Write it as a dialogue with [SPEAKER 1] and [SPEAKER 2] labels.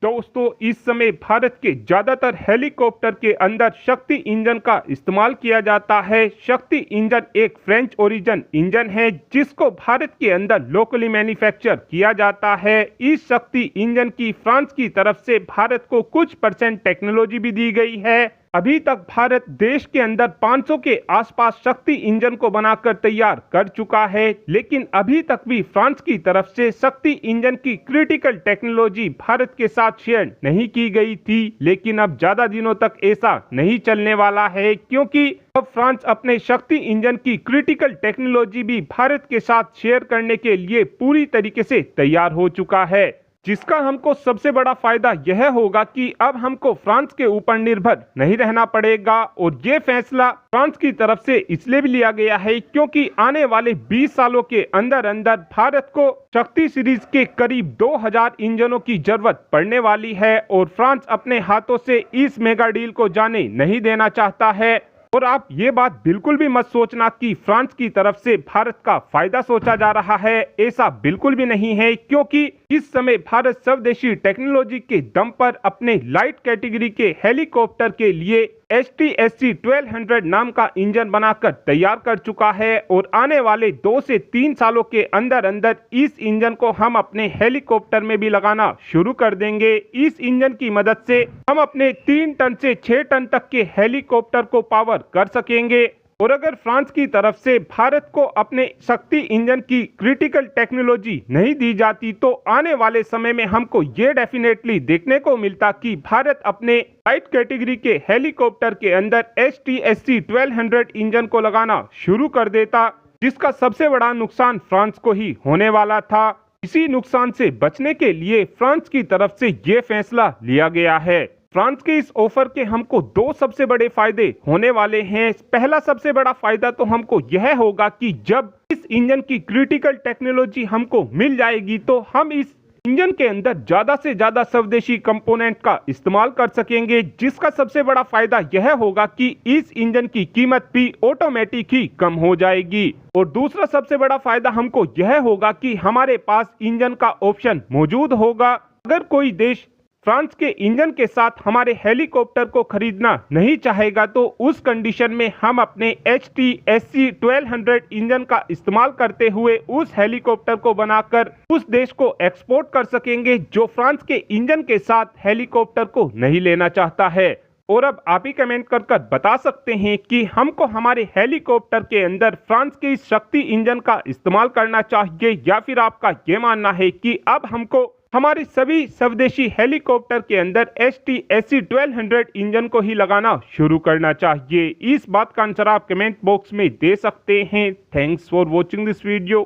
[SPEAKER 1] दोस्तों, इस समय भारत के ज्यादातर हेलीकॉप्टर के अंदर शक्ति इंजन का इस्तेमाल किया जाता है। शक्ति इंजन एक फ्रेंच ओरिजिन इंजन है जिसको भारत के अंदर लोकली मैन्युफैक्चर किया जाता है। इस शक्ति इंजन की फ्रांस की तरफ से भारत को कुछ % टेक्नोलॉजी भी दी गई है। अभी तक भारत देश के अंदर 500 के आसपास शक्ति इंजन को बनाकर तैयार कर चुका है, लेकिन अभी तक भी फ्रांस की तरफ से शक्ति इंजन की क्रिटिकल टेक्नोलॉजी भारत के साथ शेयर नहीं की गई थी। लेकिन अब ज्यादा दिनों तक ऐसा नहीं चलने वाला है, क्योंकि अब फ्रांस अपने शक्ति इंजन की क्रिटिकल टेक्नोलॉजी भी भारत के साथ शेयर करने के लिए पूरी तरीके से तैयार हो चुका है, जिसका हमको सबसे बड़ा फायदा यह होगा कि अब हमको फ्रांस के ऊपर निर्भर नहीं रहना पड़ेगा। और ये फैसला फ्रांस की तरफ से इसलिए भी लिया गया है क्योंकि आने वाले 20 सालों के अंदर अंदर भारत को शक्ति सीरीज के करीब 2000 इंजनों की जरूरत पड़ने वाली है और फ्रांस अपने हाथों से इस मेगा डील को जाने नहीं देना चाहता है। और आप ये बात बिल्कुल भी मत सोचना कि फ्रांस की तरफ से भारत का फायदा सोचा जा रहा है, ऐसा बिल्कुल भी नहीं है, क्योंकि इस समय भारत स्वदेशी टेक्नोलॉजी के दम पर अपने लाइट कैटेगरी के हेलीकॉप्टर के लिए HTSC 1200 नाम का इंजन बनाकर तैयार कर चुका है और आने वाले 2 से 3 सालों के अंदर अंदर इस इंजन को हम अपने हेलीकॉप्टर में भी लगाना शुरू कर देंगे। इस इंजन की मदद से हम अपने 3 टन से 6 टन तक के हेलीकॉप्टर को पावर कर सकेंगे। और अगर फ्रांस की तरफ से भारत को अपने शक्ति इंजन की क्रिटिकल टेक्नोलॉजी नहीं दी जाती तो आने वाले समय में हमको ये डेफिनेटली देखने को मिलता कि भारत अपने लाइट कैटेगरी के हेलीकॉप्टर के अंदर HTSC 1200 इंजन को लगाना शुरू कर देता, जिसका सबसे बड़ा नुकसान फ्रांस को ही होने वाला था। इसी नुकसान से बचने के लिए फ्रांस की तरफ से ये फैसला लिया गया है। फ्रांस के इस ऑफर के हमको 2 सबसे बड़े फायदे होने वाले हैं। पहला सबसे बड़ा फायदा तो हमको यह होगा कि जब इस इंजन की क्रिटिकल टेक्नोलॉजी हमको मिल जाएगी तो हम इस इंजन के अंदर ज्यादा से ज्यादा स्वदेशी कंपोनेंट का इस्तेमाल कर सकेंगे, जिसका सबसे बड़ा फायदा यह होगा कि इस इंजन की कीमत भी ऑटोमेटिक ही कम हो जाएगी। और दूसरा सबसे बड़ा फायदा हमको यह होगा कि हमारे पास इंजन का ऑप्शन मौजूद होगा। अगर कोई देश फ्रांस के इंजन के साथ हमारे हेलीकॉप्टर को खरीदना नहीं चाहेगा तो उस कंडीशन में हम अपने HTSC 1200 इंजन का इस्तेमाल करते हुए उस हेलीकॉप्टर को बनाकर उस देश को एक्सपोर्ट कर सकेंगे जो फ्रांस के इंजन के साथ हेलीकॉप्टर को नहीं लेना चाहता है। और अब आप ही कमेंट कर बता सकते हैं कि हमको हमारे हेलीकॉप्टर के अंदर फ्रांस के इस शक्ति इंजन का इस्तेमाल करना चाहिए या फिर आपका ये मानना है कि अब हमको हमारे सभी स्वदेशी हेलीकॉप्टर के अंदर HTSC 1200 इंजन को ही लगाना शुरू करना चाहिए। इस बात का आंसर आप कमेंट बॉक्स में दे सकते हैं। Thanks for watching this video.